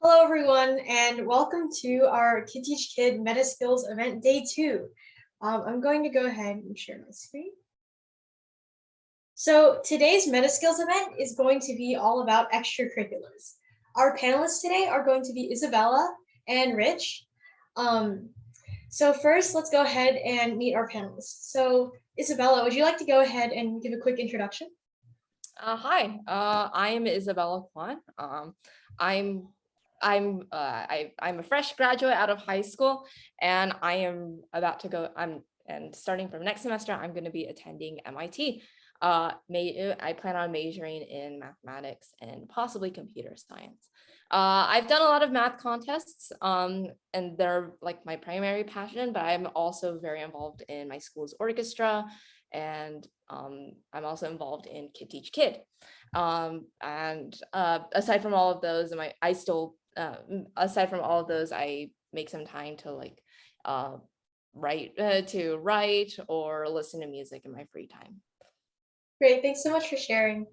Hello, everyone, and welcome to our Kid Teach Kid Meta Skills event day 2. I'm going to go ahead and share my screen. So today's Meta Skills event is going to be all about extracurriculars. Our panelists today are going to be Isabella and Rich. So first, let's go ahead and meet our panelists. So Isabella, would you like to go ahead and give a quick introduction? Hi, I am Isabella Kwan. I'm a fresh graduate out of high school, and I am about to go. And starting from next semester, I'm going to be attending MIT. I plan on majoring in mathematics and possibly computer science. I've done a lot of math contests, and they're like my primary passion, but I'm also very involved in my school's orchestra, and I'm also involved in Kid Teach Kid. Aside from all of those, aside from all of those, I make some time to write or listen to music in my free time. Great, thanks so much for sharing.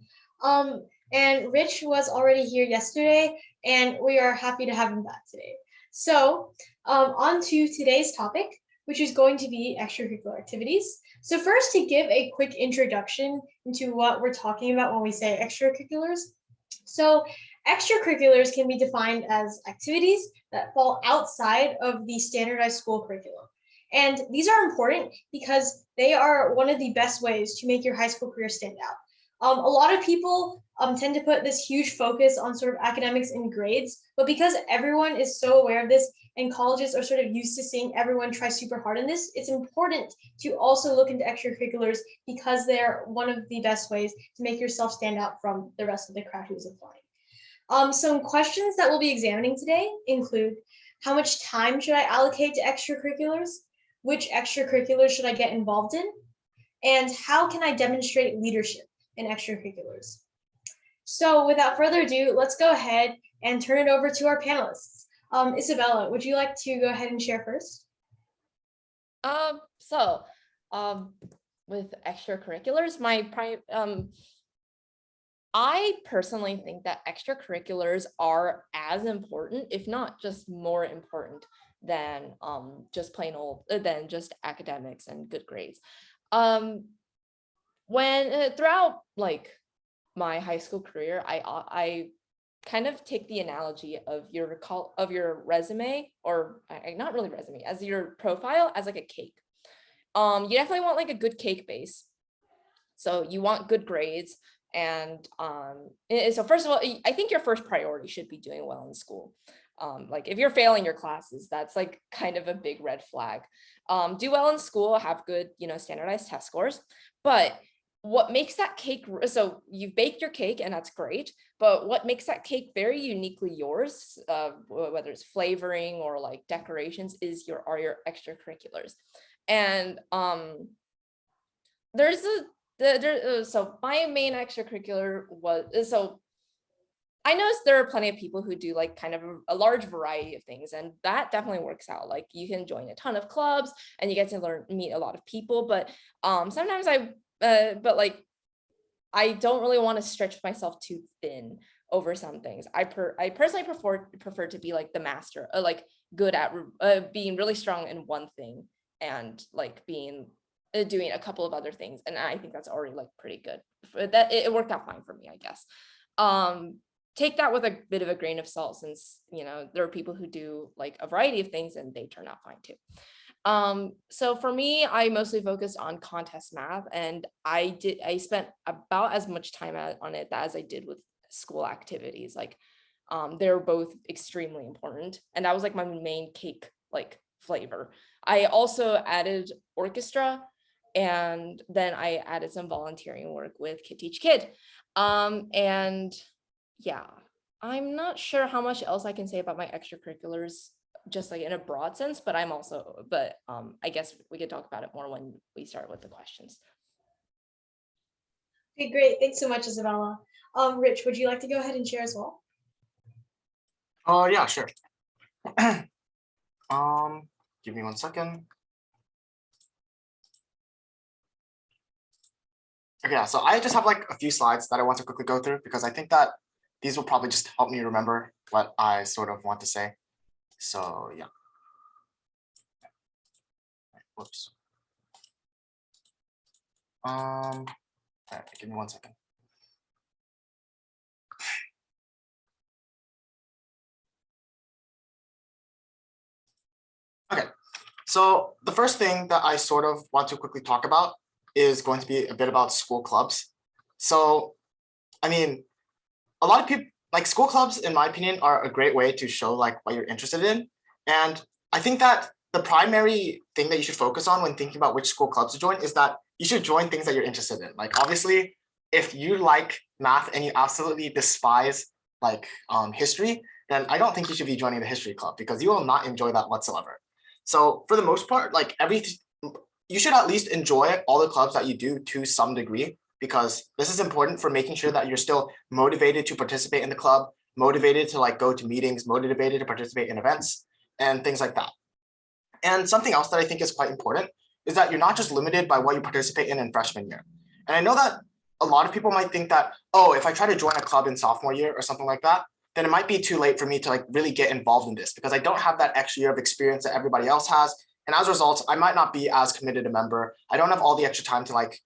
And Rich was already here yesterday, and we are happy to have him back today. So on to today's topic, which is going to be extracurricular activities. So first, to give a quick introduction into what we're talking about when we say extracurriculars. So extracurriculars can be defined as activities that fall outside of the standardized school curriculum. And these are important because they are one of the best ways to make your high school career stand out. A lot of people tend to put this huge focus on sort of academics and grades, but because everyone is so aware of this and colleges are sort of used to seeing everyone try super hard in this, it's important to also look into extracurriculars because they're one of the best ways to make yourself stand out from the rest of the crowd who's applying. Some questions that we'll be examining today include: how much time should I allocate to extracurriculars? Which extracurriculars should I get involved in? And how can I demonstrate leadership in extracurriculars? So without further ado, let's go ahead and turn it over to our panelists. Isabella, would you like to go ahead and share first? With extracurriculars, I personally think that extracurriculars are as important, if not just more important than just academics and good grades. When throughout my high school career, I kind of take the analogy of your resume, or not really resume, as your profile as like a cake. You definitely want like a good cake base. So you want good grades. And so first of all, I think your first priority should be doing well in school. Like if you're failing your classes, that's like kind of a big red flag. Do well in school, have good, standardized test scores. But what makes that cake, so you've baked your cake and that's great, but what makes that cake very uniquely yours, whether it's flavoring or like decorations, are your extracurriculars. And so my main extracurricular I noticed there are plenty of people who do like kind of a large variety of things, and that definitely works out. Like you can join a ton of clubs and you get to meet a lot of people, but sometimes I don't really want to stretch myself too thin over some things. I personally prefer to be like the master, like good at being really strong in one thing and like doing a couple of other things, and I think that's already like pretty good. That it worked out fine for me, I guess. Take that with a bit of a grain of salt, since there are people who do like a variety of things and they turn out fine too. So for me, I mostly focused on contest math, and I spent about as much time on it as I did with school activities. Like they're both extremely important, and that was like my main cake like flavor. I also added orchestra, and then I added some volunteering work with Kid Teach Kid. And yeah, I'm not sure how much else I can say about my extracurriculars, just like in a broad sense, but I guess we could talk about it more when we start with the questions. Okay, great. Thanks so much, Isabella. Rich, would you like to go ahead and share as well? Yeah, sure. Give me 1 second. Okay, yeah, so I just have like a few slides that I want to quickly go through because I think that these will probably just help me remember what I sort of want to say. So yeah. Whoops. All right, give me 1 second. Okay, so the first thing that I sort of want to quickly talk about is going to be a bit about school clubs. So, I mean, a lot of people, like school clubs, in my opinion, are a great way to show like what you're interested in. And I think that the primary thing that you should focus on when thinking about which school clubs to join is that you should join things that you're interested in. Like obviously, if you like math and you absolutely despise like history, then I don't think you should be joining the history club because you will not enjoy that whatsoever. So for the most part, like you should at least enjoy all the clubs that you do to some degree, because this is important for making sure that you're still motivated to participate in the club, motivated to like go to meetings, motivated to participate in events and things like that. And something else that I think is quite important is that you're not just limited by what you participate in freshman year. And I know that a lot of people might think that, oh, if I try to join a club in sophomore year or something like that, then it might be too late for me to like really get involved in this because I don't have that extra year of experience that everybody else has. And as a result, I might not be as committed a member. I don't have all the extra time to like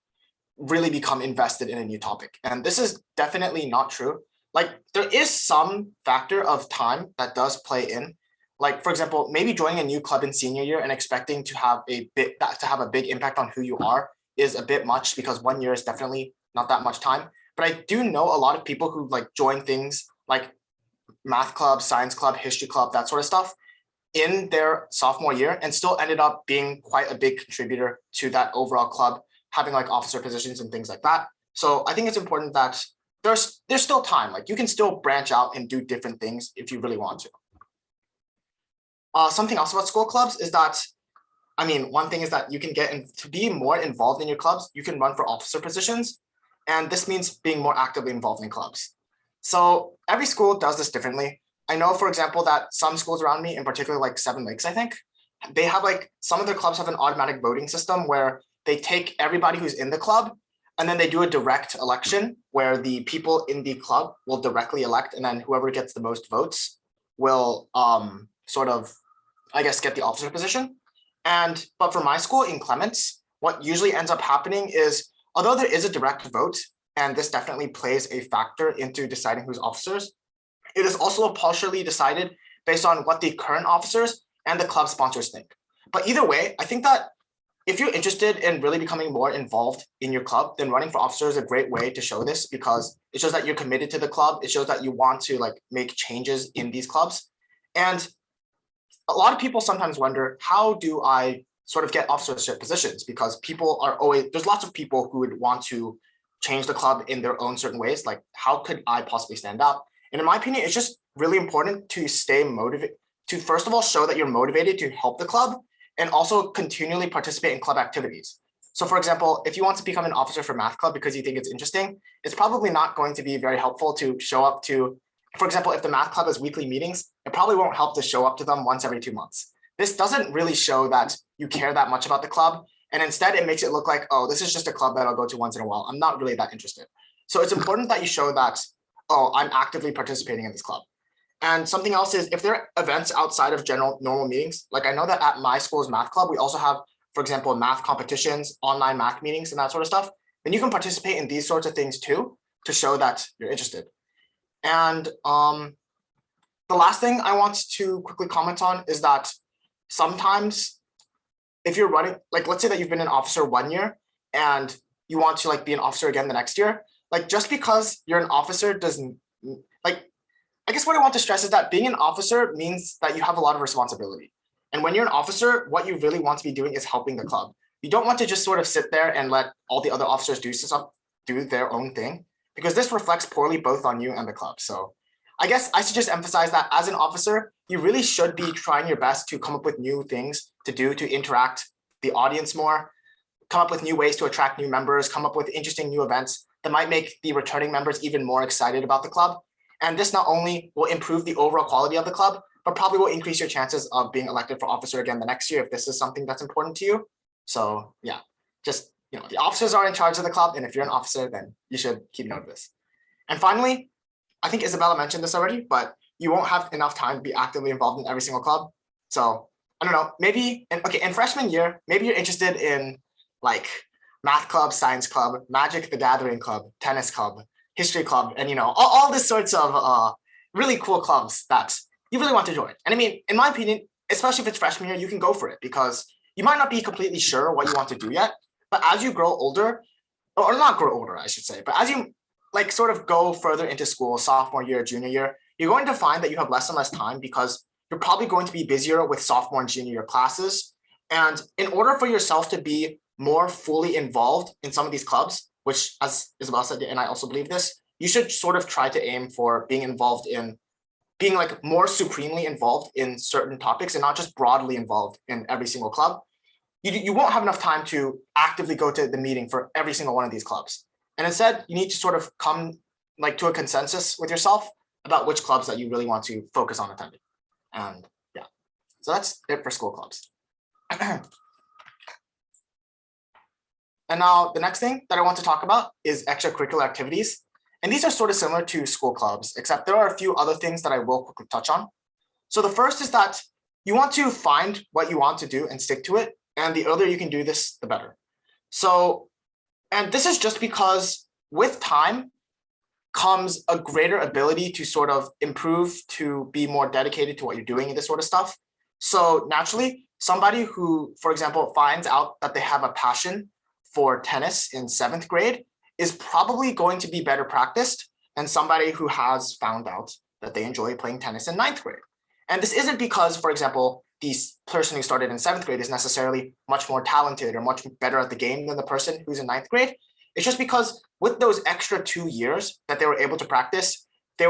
really become invested in a new topic. And this is definitely not true. Like there is some factor of time that does play in. Like for example, maybe joining a new club in senior year and expecting to have a big impact on who you are is a bit much because 1 year is definitely not that much time. But I do know a lot of people who like join things like math club, science club, history club, that sort of stuff in their sophomore year and still ended up being quite a big contributor to that overall club, having like officer positions and things like that. So I think it's important that there's still time. Like you can still branch out and do different things if you really want to. Something else about school clubs is that, I mean, one thing is that you can get to be more involved in your clubs, you can run for officer positions. And this means being more actively involved in clubs. So every school does this differently. I know, for example, that some schools around me, in particular like Seven Lakes, I think, they have like, some of their clubs have an automatic voting system where they take everybody who's in the club and then they do a direct election where the people in the club will directly elect, and then whoever gets the most votes will sort of, I guess, get the officer position. But for my school in Clements, what usually ends up happening is, although there is a direct vote, and this definitely plays a factor into deciding who's officers, it is also partially decided based on what the current officers and the club sponsors think. But either way, I think that if you're interested in really becoming more involved in your club, then running for officer is a great way to show this because it shows that you're committed to the club. It shows that you want to like make changes in these clubs. And a lot of people sometimes wonder, how do I sort of get officership positions? Because people are always, there's lots of people who would want to change the club in their own certain ways. Like, how could I possibly stand out? And in my opinion, it's just really important to stay motivated, to first of all, show that you're motivated to help the club and also continually participate in club activities. So for example, if you want to become an officer for math club because you think it's interesting, it's probably not going to be very helpful to show up to, for example, if the math club has weekly meetings, it probably won't help to show up to them once every 2 months. This doesn't really show that you care that much about the club. And instead it makes it look like, oh, this is just a club that I'll go to once in a while. I'm not really that interested. So it's important that you show that, oh, I'm actively participating in this club. And something else is if there are events outside of general normal meetings, like I know that at my school's math club, we also have, for example, math competitions, online math meetings and that sort of stuff, then you can participate in these sorts of things too, to show that you're interested. And the last thing I want to quickly comment on is that sometimes if you're running, like let's say that you've been an officer 1 year and you want to like be an officer again the next year, like just because you're an officer doesn't, like, I guess what I want to stress is that being an officer means that you have a lot of responsibility. And when you're an officer, what you really want to be doing is helping the club. You don't want to just sort of sit there and let all the other officers do their own thing, because this reflects poorly both on you and the club. So I guess I should just emphasize that as an officer, you really should be trying your best to come up with new things to do to interact the audience more, come up with new ways to attract new members, come up with interesting new events that might make the returning members even more excited about the club. And this not only will improve the overall quality of the club, but probably will increase your chances of being elected for officer again the next year if this is something that's important to you. So yeah, just, the officers are in charge of the club. And if you're an officer, then you should keep note of this. And finally, I think Isabella mentioned this already, but you won't have enough time to be actively involved in every single club. So I don't know, maybe in freshman year, maybe you're interested in like math club, science club, Magic the Gathering club, tennis club, history club, and all these sorts of really cool clubs that you really want to join. And I mean, in my opinion, especially if it's freshman year, you can go for it because you might not be completely sure what you want to do yet. But as you grow older, or not grow older, I should say, but as you like sort of go further into school, sophomore year, junior year, you're going to find that you have less and less time because you're probably going to be busier with sophomore and junior year classes. And in order for yourself to be more fully involved in some of these clubs, which as Isabel said, and I also believe this, you should sort of try to aim for being like more supremely involved in certain topics and not just broadly involved in every single club. You won't have enough time to actively go to the meeting for every single one of these clubs. And instead, you need to sort of come like to a consensus with yourself about which clubs that you really want to focus on attending. And yeah, so that's it for school clubs. And now the next thing that I want to talk about is extracurricular activities. And these are sort of similar to school clubs, except there are a few other things that I will quickly touch on. So the first is that you want to find what you want to do and stick to it. And the earlier you can do this, the better. So, and this is just because with time comes a greater ability to sort of improve, to be more dedicated to what you're doing and this sort of stuff. So naturally, somebody who, for example, finds out that they have a passion for tennis in 7th grade is probably going to be better practiced than somebody who has found out that they enjoy playing tennis in 9th grade. And this isn't because, for example, the person who started in 7th grade is necessarily much more talented or much better at the game than the person who's in 9th grade. It's just because with those extra 2 years that they were able to practice, they've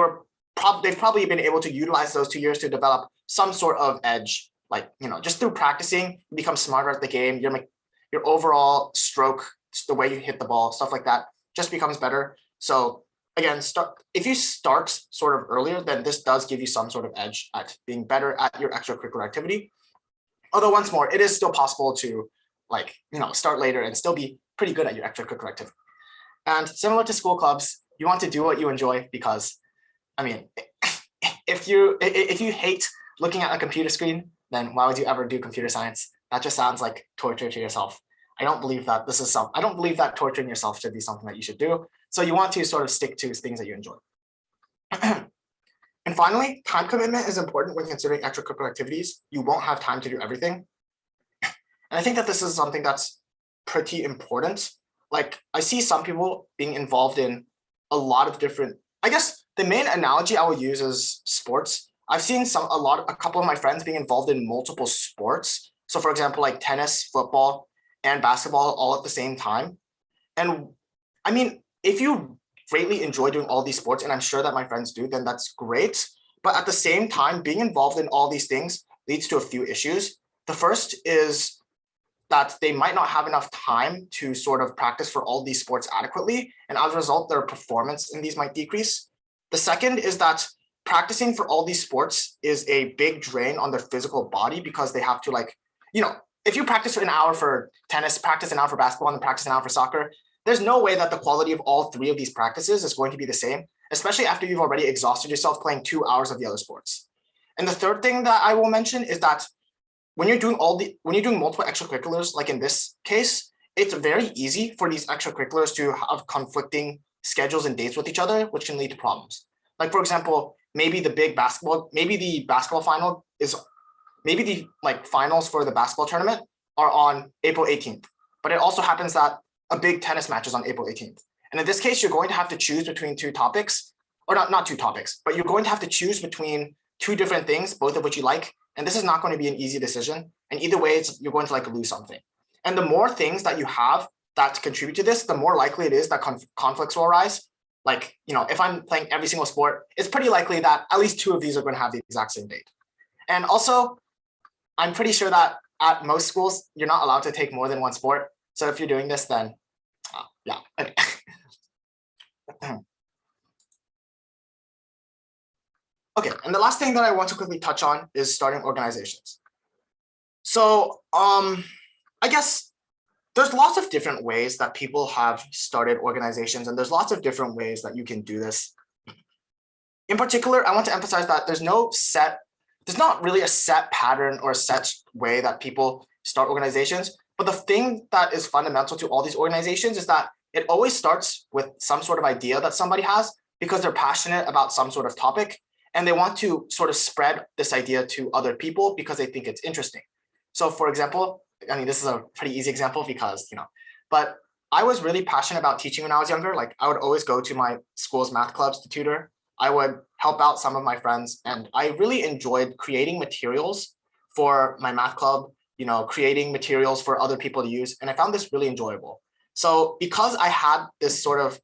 probably been able to utilize those 2 years to develop some sort of edge. Like, just through practicing, you become smarter at the game. Your overall stroke, the way you hit the ball, stuff like that, just becomes better. So again, if you start sort of earlier, then this does give you some sort of edge at being better at your extracurricular activity. Although once more, it is still possible to start later and still be pretty good at your extracurricular activity. And similar to school clubs, you want to do what you enjoy because, I mean, if you hate looking at a computer screen, then why would you ever do computer science? That just sounds like torture to yourself. I don't believe that I don't believe that torturing yourself should be something that you should do. So you want to sort of stick to things that you enjoy. And finally, time commitment is important when considering extracurricular activities. You won't have time to do everything. And I think that this is something that's pretty important. Like I see some people being involved in a lot of different, I guess the main analogy I will use is sports. I've seen a couple of my friends being involved in multiple sports. So for example, like tennis, football, and basketball all at the same time. And I mean, if you greatly enjoy doing all these sports, and I'm sure that my friends do, then that's great. But at the same time, being involved in all these things leads to a few issues. The first is that they might not have enough time to sort of practice for all these sports adequately. And as a result, their performance in these might decrease. The second is that practicing for all these sports is a big drain on their physical body because they have to if you practice for an hour for tennis, practice an hour for basketball, and practice an hour for soccer, there's no way that the quality of all 3 of these practices is going to be the same, especially after you've already exhausted yourself playing 2 hours of the other sports. And the third thing that I will mention is that when you're doing multiple extracurriculars, like in this case, it's very easy for these extracurriculars to have conflicting schedules and dates with each other, which can lead to problems. Like for example, maybe the finals for the basketball tournament are on April 18th, but it also happens that a big tennis match is on April 18th. And in this case, you're going to have to choose between 2 topics, or not 2 topics, but you're going to have to choose between 2 different things, both of which you like. And this is not going to be an easy decision. And either way, you're going to lose something. And the more things that you have that contribute to this, the more likely it is that conflicts will arise. Like, if I'm playing every single sport, it's pretty likely that at least 2 of these are going to have the exact same date. And also, I'm pretty sure that at most schools, you're not allowed to take more than 1 sport. So if you're doing this, then yeah. Okay. Okay, and the last thing that I want to quickly touch on is starting organizations. So I guess there's lots of different ways that people have started organizations, and there's lots of different ways that you can do this. in particular, I want to emphasize that there's not really a set pattern or a set way that people start organizations. But the thing that is fundamental to all these organizations is that it always starts with some sort of idea that somebody has because they're passionate about some sort of topic and they want to sort of spread this idea to other people because they think it's interesting. So for example, I mean, this is a pretty easy example because, but I was really passionate about teaching when I was younger. Like I would always go to my school's math clubs to tutor. I would help out some of my friends, and I really enjoyed creating materials for my math club, creating materials for other people to use. And I found this really enjoyable. So because I had this sort of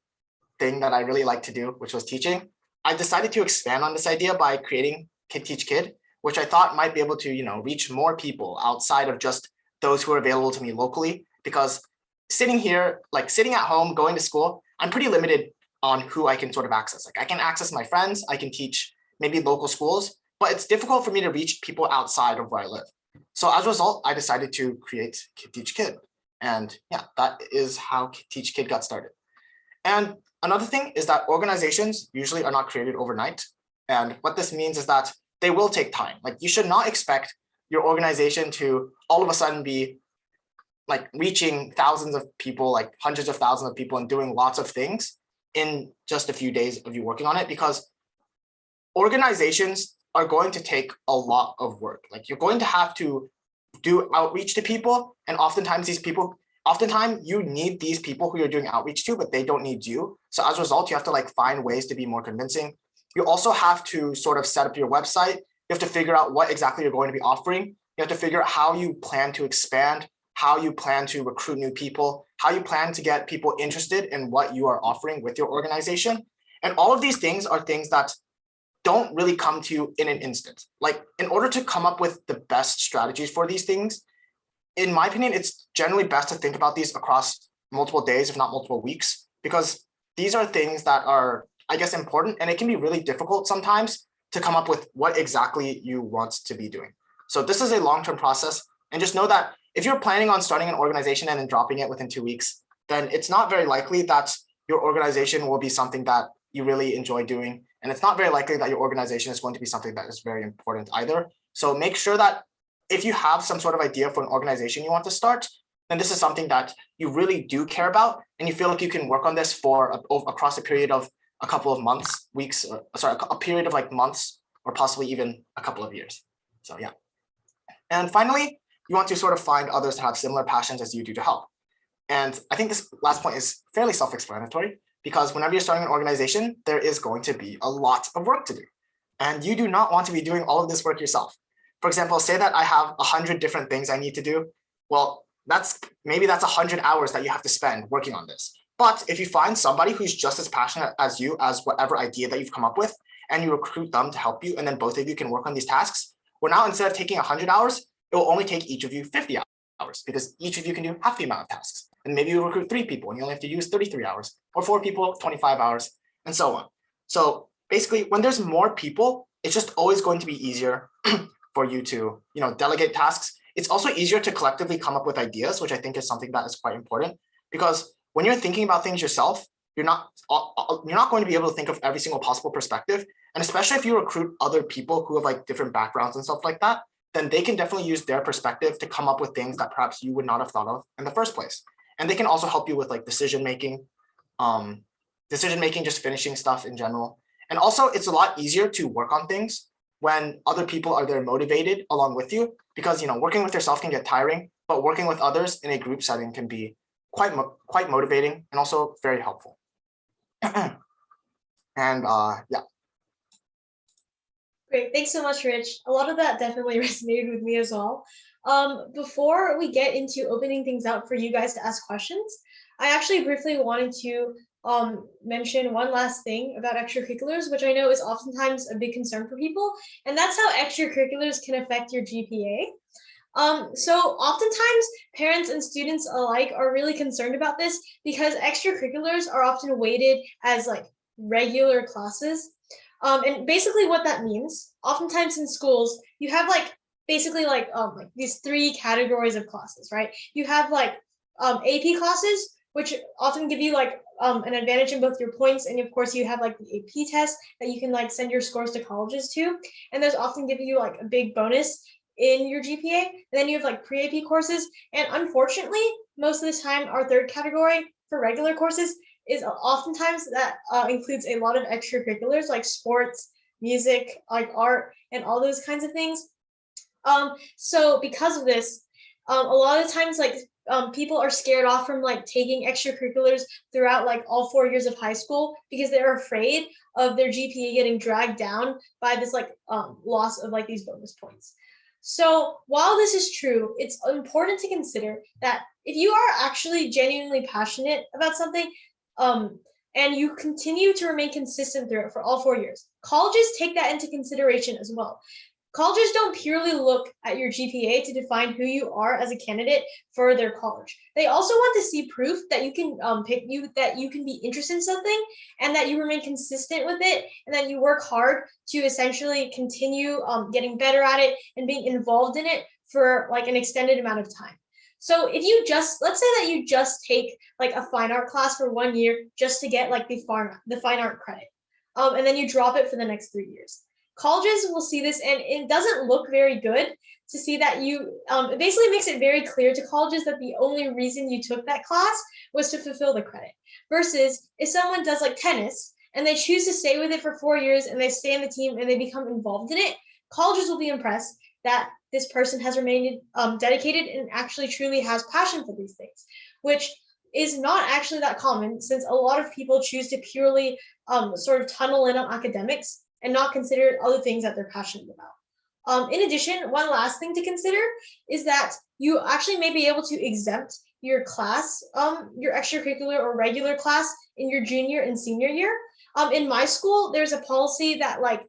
thing that I really like to do, which was teaching, I decided to expand on this idea by creating Kid Teach Kid, which I thought might be able to, reach more people outside of just those who are available to me locally. Because sitting here, like sitting at home, going to school, I'm pretty limited on who I can sort of access. Like I can access my friends, I can teach maybe local schools, but it's difficult for me to reach people outside of where I live. So as a result, I decided to create Kid Teach Kid. And yeah, that is how Kid Teach Kid got started. And another thing is that organizations usually are not created overnight. And what this means is that they will take time. Like you should not expect your organization to all of a sudden be like reaching thousands of people, like hundreds of thousands of people and doing lots of things in just a few days of you working on it, because organizations are going to take a lot of work. Like you're going to have to do outreach to people. And oftentimes you need these people who you're doing outreach to, but they don't need you. So as a result, you have to like find ways to be more convincing. You also have to sort of set up your website. You have to figure out what exactly you're going to be offering. You have to figure out how you plan to expand, how you plan to recruit new people, how you plan to get people interested in what you are offering with your organization. And all of these things are things that don't really come to you in an instant. Like in order to come up with the best strategies for these things, in my opinion, it's generally best to think about these across multiple days, if not multiple weeks, because these are things that are, I guess, important. And it can be really difficult sometimes to come up with what exactly you want to be doing. So this is a long-term process. And just know that if you're planning on starting an organization and then dropping it within 2 weeks, then it's not very likely that your organization will be something that you really enjoy doing. And it's not very likely that your organization is going to be something that is very important either. So make sure that if you have some sort of idea for an organization you want to start, then this is something that you really do care about. And you feel like you can work on this for across a period of a couple of months, weeks, or sorry, a period of like months, or possibly even a couple of years. So yeah. And finally, you want to sort of find others that have similar passions as you do to help. And I think this last point is fairly self-explanatory, because whenever you're starting an organization, there is going to be a lot of work to do. And you do not want to be doing all of this work yourself. For example, say that I have 100 different things I need to do. Well, that's 100 hours that you have to spend working on this. But if you find somebody who's just as passionate as you as whatever idea that you've come up with, and you recruit them to help you, and then both of you can work on these tasks, well, now instead of taking 100 hours, it will only take each of you 50 hours, because each of you can do half the amount of tasks. And maybe you recruit 3 people and you only have to use 33 hours, or 4 people, 25 hours, and so on. So basically, when there's more people, it's just always going to be easier for you to, delegate tasks. It's also easier to collectively come up with ideas, which I think is something that is quite important, because when you're thinking about things yourself, you're not going to be able to think of every single possible perspective. And especially if you recruit other people who have like different backgrounds and stuff like that, then they can definitely use their perspective to come up with things that perhaps you would not have thought of in the first place. And they can also help you with like decision making, just finishing stuff in general. And also, it's a lot easier to work on things when other people are there motivated along with you, because working with yourself can get tiring, but working with others in a group setting can be quite motivating and also very helpful. And yeah. Great, thanks so much, Rich. A lot of that definitely resonated with me as well. Before we get into opening things out for you guys to ask questions, I actually briefly wanted to mention one last thing about extracurriculars, which I know is oftentimes a big concern for people, and that's how extracurriculars can affect your GPA. So oftentimes parents and students alike are really concerned about this because extracurriculars are often weighted as like regular classes. And basically what that means, oftentimes in schools, you have like basically like these 3 categories of classes, right? You have like AP classes, which often give you like an advantage in both your points, and of course you have like the AP test that you can like send your scores to colleges to, and those often give you like a big bonus in your GPA. And then you have like pre-AP courses, and unfortunately, most of the time our third category for regular courses is oftentimes that includes a lot of extracurriculars like sports, music, like art, and all those kinds of things. So because of this, a lot of times like people are scared off from like taking extracurriculars throughout like all 4 years of high school because they're afraid of their GPA getting dragged down by this like loss of like these bonus points. So while this is true, it's important to consider that if you are actually genuinely passionate about something, and you continue to remain consistent through it for all 4 years, colleges take that into consideration as well. Colleges don't purely look at your GPA to define who you are as a candidate for their college. They also want to see proof that you can that you can be interested in something, and that you remain consistent with it, and that you work hard to essentially continue getting better at it and being involved in it for like an extended amount of time. So if you just, let's say that you just take like a fine art class for 1 year just to get like the fine art credit, and then you drop it for the next 3 years. Colleges will see this, and it doesn't look very good to see that you, it basically makes it very clear to colleges that the only reason you took that class was to fulfill the credit. Versus if someone does like tennis and they choose to stay with it for 4 years and they stay in the team and they become involved in it, colleges will be impressed that this person has remained dedicated and actually truly has passion for these things, which is not actually that common, since a lot of people choose to purely sort of tunnel in on academics and not consider other things that they're passionate about. In addition, one last thing to consider is that you actually may be able to exempt your class, your extracurricular or regular class in your junior and senior year. In my school, there's a policy that like,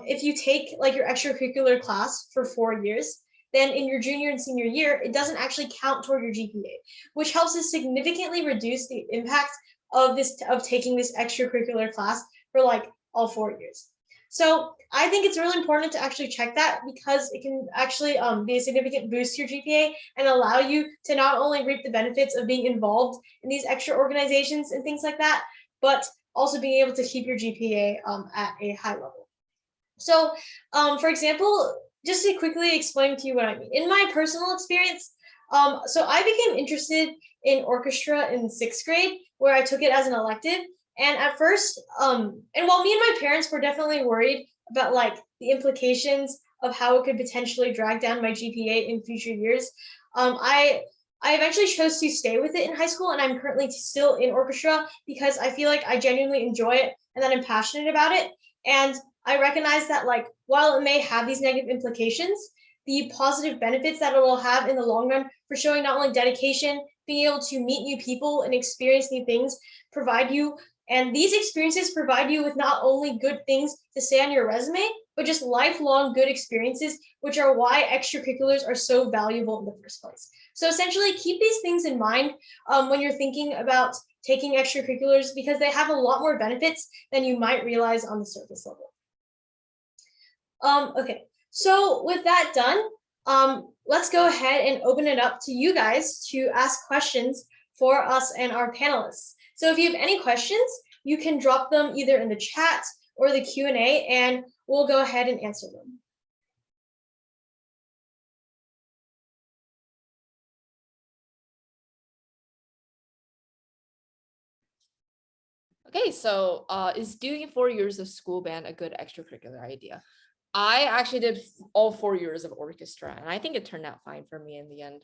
if you take like your extracurricular class for 4 years, then in your junior and senior year, it doesn't actually count toward your GPA, which helps us significantly reduce the impact of taking this extracurricular class for like all 4 years. So I think it's really important to actually check that, because it can actually be a significant boost to your GPA and allow you to not only reap the benefits of being involved in these extra organizations and things like that, but also being able to keep your GPA at a high level. So for example, just to quickly explain to you what I mean. In my personal experience, so I became interested in orchestra in 6th grade, where I took it as an elective. And at first, and while me and my parents were definitely worried about like the implications of how it could potentially drag down my GPA in future years, I eventually chose to stay with it in high school, and I'm currently still in orchestra because I feel like I genuinely enjoy it and that I'm passionate about it. And I recognize that like, while it may have these negative implications, the positive benefits that it will have in the long run for showing not only dedication, being able to meet new people and experience new things, and these experiences provide you with not only good things to say on your resume, but just lifelong good experiences, which are why extracurriculars are so valuable in the first place. So essentially, keep these things in mind when you're thinking about taking extracurriculars, because they have a lot more benefits than you might realize on the surface level. Okay, so with that done, let's go ahead and open it up to you guys to ask questions for us and our panelists. So if you have any questions, you can drop them either in the chat or the Q&A, and we'll go ahead and answer them. Okay, so is doing 4 years of school band a good extracurricular idea? I actually did all 4 years of orchestra, and I think it turned out fine for me in the end.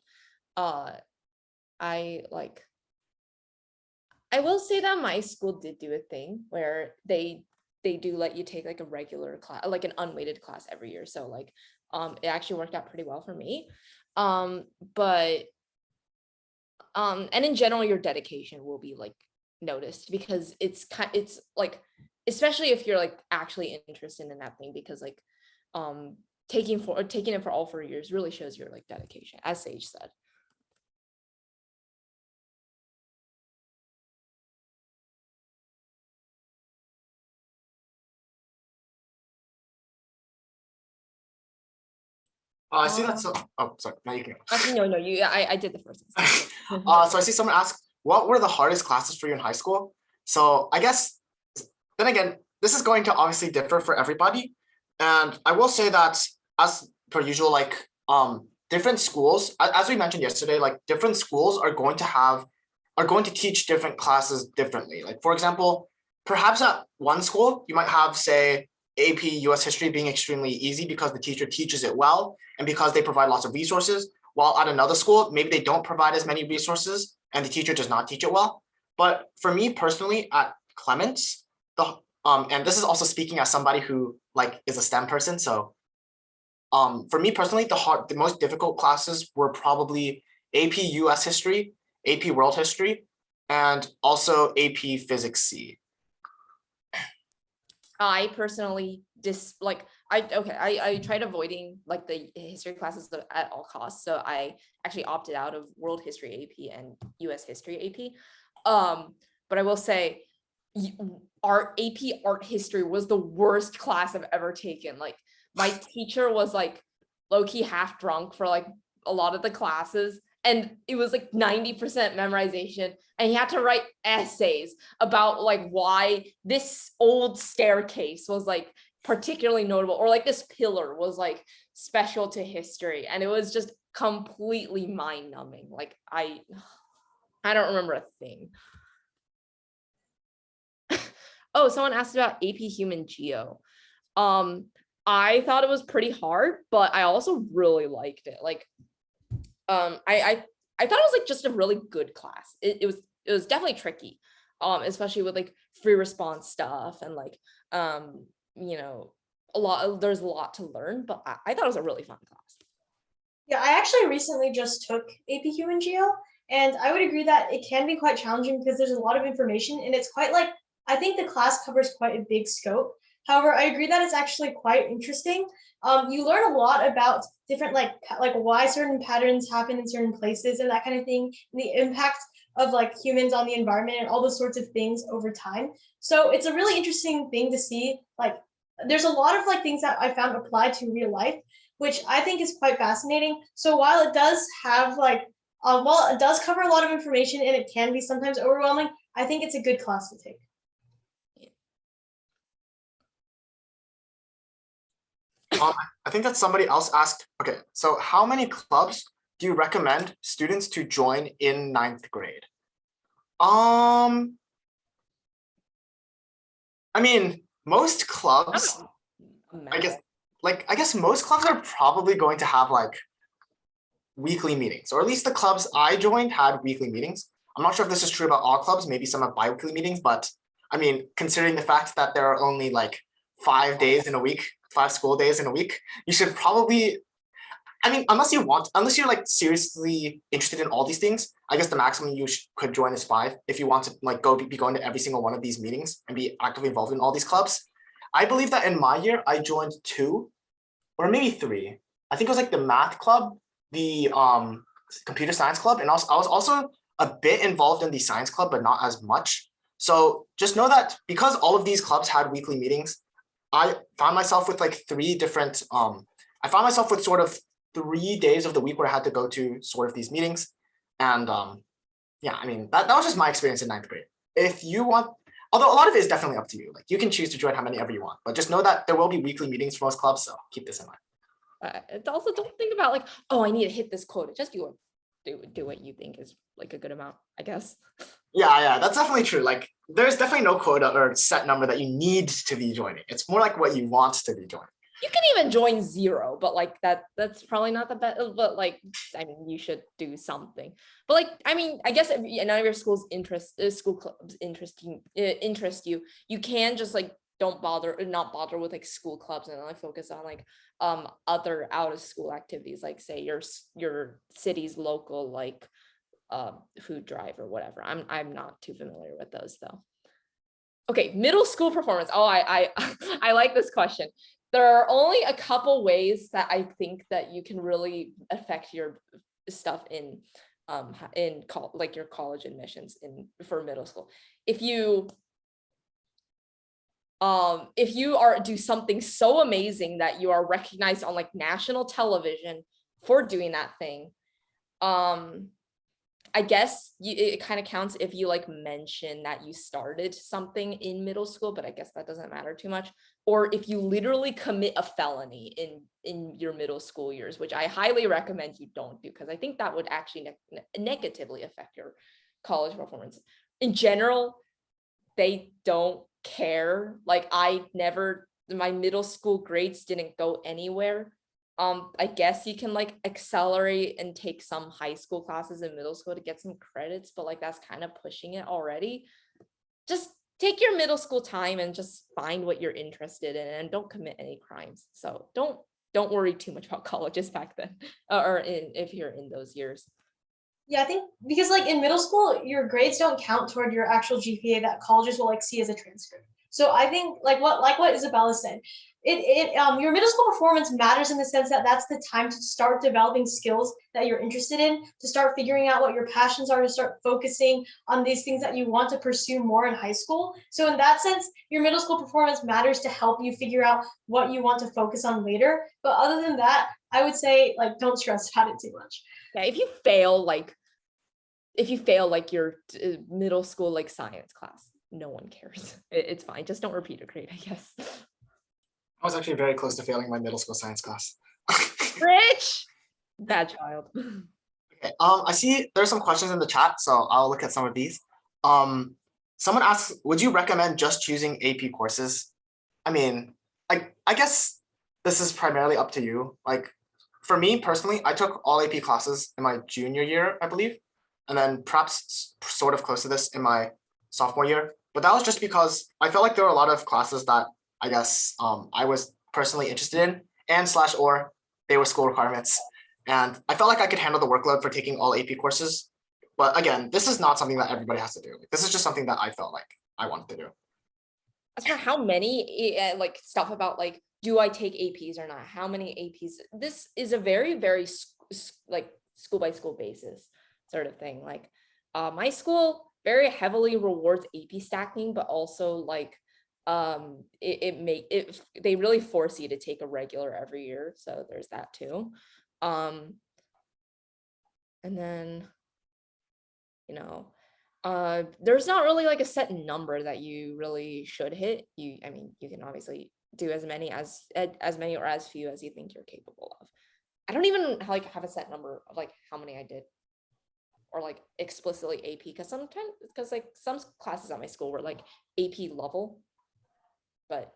I will say that my school did do a thing where they do let you take like a regular class, like an unweighted class every year. So like it actually worked out pretty well for me. And in general, your dedication will be like noticed, because it's like, especially if you're like actually interested in that thing, because like taking it for all 4 years really shows your like dedication, as Sage said. I see that's oh sorry, now you can go. No, I did the first one. So I see someone ask, what were the hardest classes for you in high school? So I guess, then again, this is going to obviously differ for everybody. And I will say that as per usual, like different schools, as we mentioned yesterday, like different schools are going to teach different classes differently. Like for example, perhaps at one school, you might have, say, AP US history being extremely easy because the teacher teaches it well and because they provide lots of resources, while at another school, maybe they don't provide as many resources and the teacher does not teach it well. But for me personally at Clements, and this is also speaking as somebody who like is a STEM person. So for me personally, the most difficult classes were probably AP US history, AP world history, and also AP physics C. I personally I tried avoiding like the history classes at all costs. So I actually opted out of world history AP and US history AP. But I will say our AP art history was the worst class I've ever taken. Like my teacher was like low-key half drunk for like a lot of the classes. And it was like 90% memorization. And he had to write essays about like why this old staircase was like particularly notable, or like this pillar was like special to history. And it was just completely mind-numbing. Like I don't remember a thing. Oh, someone asked about AP Human Geo. I thought it was pretty hard, but I also really liked it. Like I thought it was like just a really good class. It was definitely tricky, especially with like free response stuff and like there's a lot to learn, but I thought it was a really fun class. Yeah, I actually recently just took AP Human Geo, and I would agree that it can be quite challenging because there's a lot of information and it's quite like, I think the class covers quite a big scope. However, I agree that it's actually quite interesting. You learn a lot about different like why certain patterns happen in certain places and that kind of thing, and the impact of like humans on the environment and all those sorts of things over time. So it's a really interesting thing to see. Like there's a lot of like things that I found applied to real life, which I think is quite fascinating. So while it does have like, while it does cover a lot of information and it can be sometimes overwhelming, I think it's a good class to take. I think that somebody else asked, okay, so how many clubs do you recommend students to join in 9th grade? I mean, most clubs, I guess most clubs are probably going to have like weekly meetings, or at least the clubs I joined had weekly meetings. I'm not sure if this is true about all clubs, maybe some have bi-weekly meetings, but I mean, considering the fact that there are only like 5 days in a week, 5 school days in a week, you should probably, I mean, unless you're like seriously interested in all these things, I guess the maximum you could join is 5 if you want to like be going to every single one of these meetings and be actively involved in all these clubs. I believe that in my year, I joined 2 or maybe 3. I think it was like the math club, the computer science club, and also I was also a bit involved in the science club, but not as much. So just know that because all of these clubs had weekly meetings, I found myself with like 3 different, I found myself with sort of 3 days of the week where I had to go to sort of these meetings. And yeah, I mean, that was just my experience in 9th grade. If you want, although a lot of it is definitely up to you, like you can choose to join how many ever you want, but just know that there will be weekly meetings for most clubs, so keep this in mind. Also don't think about like, oh, I need to hit this quota. Just do what you think is like a good amount, I guess. Yeah, that's definitely true. Like there's definitely no quota or set number that you need to be joining. It's more like what you want to be joining. You can even join 0, but like that's probably not the best, but like, I mean, you should do something. But like, I mean, I guess if none of your school clubs interest you, you can just like not bother with like school clubs and like focus on like other out of school activities, like say your city's local like food drive or whatever. I'm not too familiar with those though. Okay, middle school performance. Oh, I I like this question. There are only a couple ways that I think that you can really affect your stuff in like your college admissions for middle school. If you do something so amazing that you are recognized on like national television for doing that thing, I guess it kind of counts if you like mention that you started something in middle school, but I guess that doesn't matter too much. Or if you literally commit a felony in your middle school years, which I highly recommend you don't do, because I think that would actually negatively affect your college performance. In general, they don't care. Like my middle school grades didn't go anywhere. I guess you can like accelerate and take some high school classes in middle school to get some credits, but like that's kind of pushing it already. Just take your middle school time and just find what you're interested in and don't commit any crimes. So don't worry too much about colleges back then, if you're in those years. Yeah, I think because like in middle school, your grades don't count toward your actual GPA that colleges will like see as a transcript. So I think like what Isabella said, your middle school performance matters in the sense that that's the time to start developing skills that you're interested in, to start figuring out what your passions are, to start focusing on these things that you want to pursue more in high school. So in that sense, your middle school performance matters to help you figure out what you want to focus on later. But other than that, I would say like don't stress about it too much. Yeah, if you fail like your middle school like science class, no one cares. It's fine. Just don't repeat a grade, I guess. I was actually very close to failing my middle school science class. Rich, bad child. Okay. I see there's some questions in the chat, so I'll look at some of these. Someone asks, would you recommend just choosing AP courses? I mean, I guess this is primarily up to you. Like for me personally, I took all AP classes in my junior year, I believe, and then perhaps sort of close to this in my sophomore year. But that was just because I felt like there were a lot of classes that I guess I was personally interested in or they were school requirements. And I felt like I could handle the workload for taking all AP courses. But again, this is not something that everybody has to do. This is just something that I felt like I wanted to do. As for how many like stuff about like, do I take APs or not? How many APs? This is a very, very like school by school basis sort of thing. Like my school very heavily rewards AP stacking, but also like they really force you to take a regular every year. So there's that too. And then, there's not really like a set number that you really should hit. I mean, you can obviously do as many or as few as you think you're capable of. I don't even like have a set number of like how many I did or like explicitly AP, because like some classes at my school were like AP level, but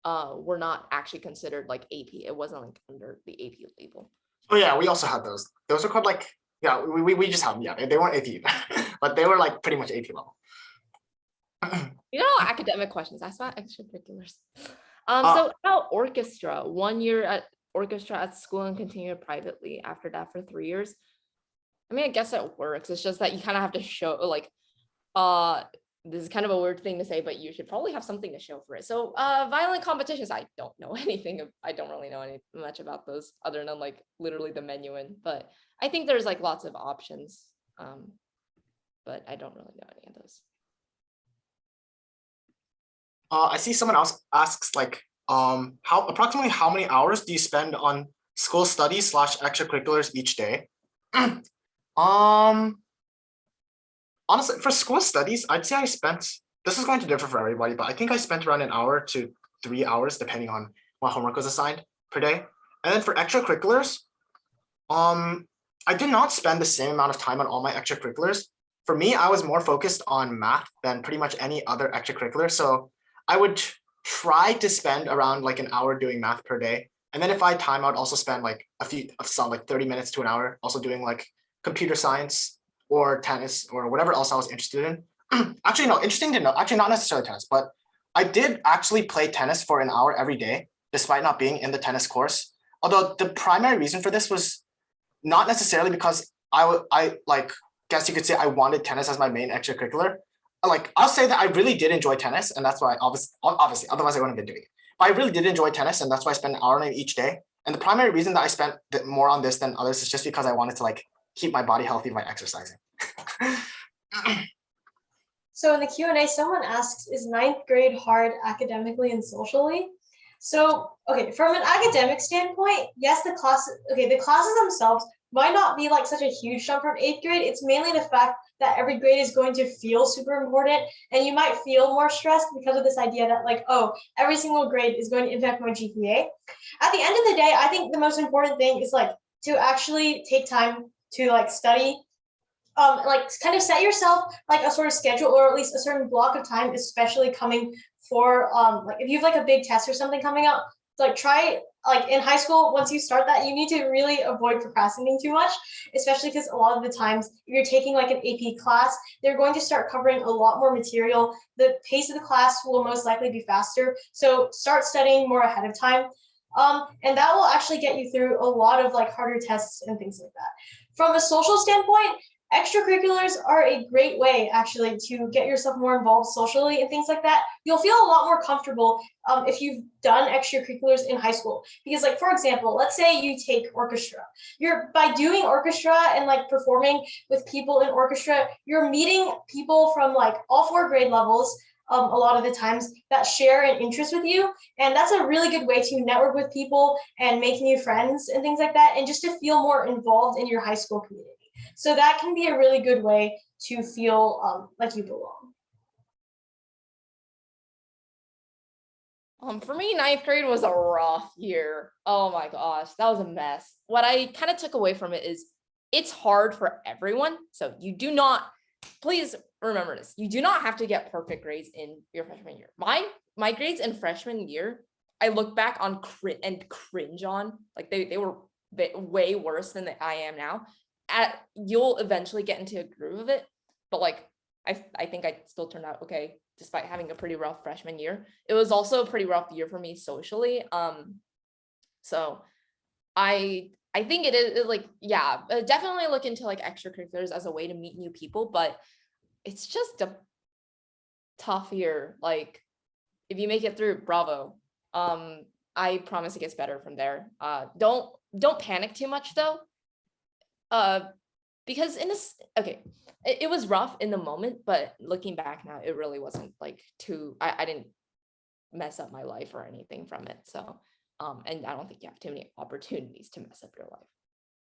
were not actually considered like AP. It wasn't like under the AP label. Oh yeah, we also had those. Those are called like, yeah, we just had them. Yeah, they weren't AP, but they were like pretty much AP level. Academic questions. That's about extracurriculars. So about orchestra, 1 year at orchestra at school and continue privately after that for 3 years. I mean, I guess it works. It's just that you kind of have to show like, this is kind of a weird thing to say, but you should probably have something to show for it. So violin competitions, I don't know anything. I don't really know much about those other than like literally the menu in, but I think there's like lots of options. But I don't really know any of those. I see someone else asks like, approximately how many hours do you spend on school studies / extracurriculars each day? Honestly, for school studies, I'd say this is going to differ for everybody, but I think I spent around 1 hour to 3 hours, depending on what homework was assigned per day. And then for extracurriculars, I did not spend the same amount of time on all my extracurriculars. For me, I was more focused on math than pretty much any other extracurricular. So I would try to spend around like 1 hour doing math per day. And then if I had time, I would also spend like like 30 minutes to 1 hour, also doing like computer science or tennis or whatever else I was interested in. Actually, no, interesting to know, actually not necessarily tennis, but I did actually play tennis for 1 hour every day, despite not being in the tennis course. Although the primary reason for this was not necessarily because I guess you could say I wanted tennis as my main extracurricular. Like I'll say that I really did enjoy tennis, and that's why obviously otherwise I wouldn't have been doing it. But I really did enjoy tennis, and that's why I spent 1 hour on it each day. And the primary reason that I spent more on this than others is just because I wanted to like keep my body healthy by exercising. So in the Q&A, someone asks, is 9th grade hard academically and socially? So, okay, from an academic standpoint, yes, the classes themselves might not be like such a huge jump from 8th grade. It's mainly the fact that every grade is going to feel super important, and you might feel more stressed because of this idea that like, oh, every single grade is going to impact my GPA. At the end of the day, I think the most important thing is like to actually take time to like study, like kind of set yourself like a sort of schedule, or at least a certain block of time, especially coming for like if you have like a big test or something coming up, like try like in high school, once you start that, you need to really avoid procrastinating too much, especially because a lot of the times if you're taking like an AP class, they're going to start covering a lot more material. The pace of the class will most likely be faster, so start studying more ahead of time. And that will actually get you through a lot of like harder tests and things like that. From a social standpoint, extracurriculars are a great way actually to get yourself more involved socially and things like that. You'll feel a lot more comfortable if you've done extracurriculars in high school. Because like, for example, let's say you take orchestra. By doing orchestra and like performing with people in orchestra, you're meeting people from like all 4 grade levels, a lot of the times, that share an interest with you. And that's a really good way to network with people and make new friends and things like that, and just to feel more involved in your high school community. So that can be a really good way to feel like you belong. For me, 9th grade was a rough year. Oh my gosh, that was a mess. What I kind of took away from it is it's hard for everyone. So you do not, please remember this, you do not have to get perfect grades in your freshman year. My grades in freshman year, I look back on and cringe on, like they were way worse than I am now. You'll eventually get into a groove of it, but like I think I still turned out okay despite having a pretty rough freshman year. It was also a pretty rough year for me socially. So I think it is like, yeah, definitely look into like extracurriculars as a way to meet new people, but it's just a tough year. Like if you make it through, bravo. I promise it gets better from there. Don't panic too much though. Because it was rough in the moment, but looking back now, it really wasn't like I didn't mess up my life or anything from it. So, and I don't think you have too many opportunities to mess up your life.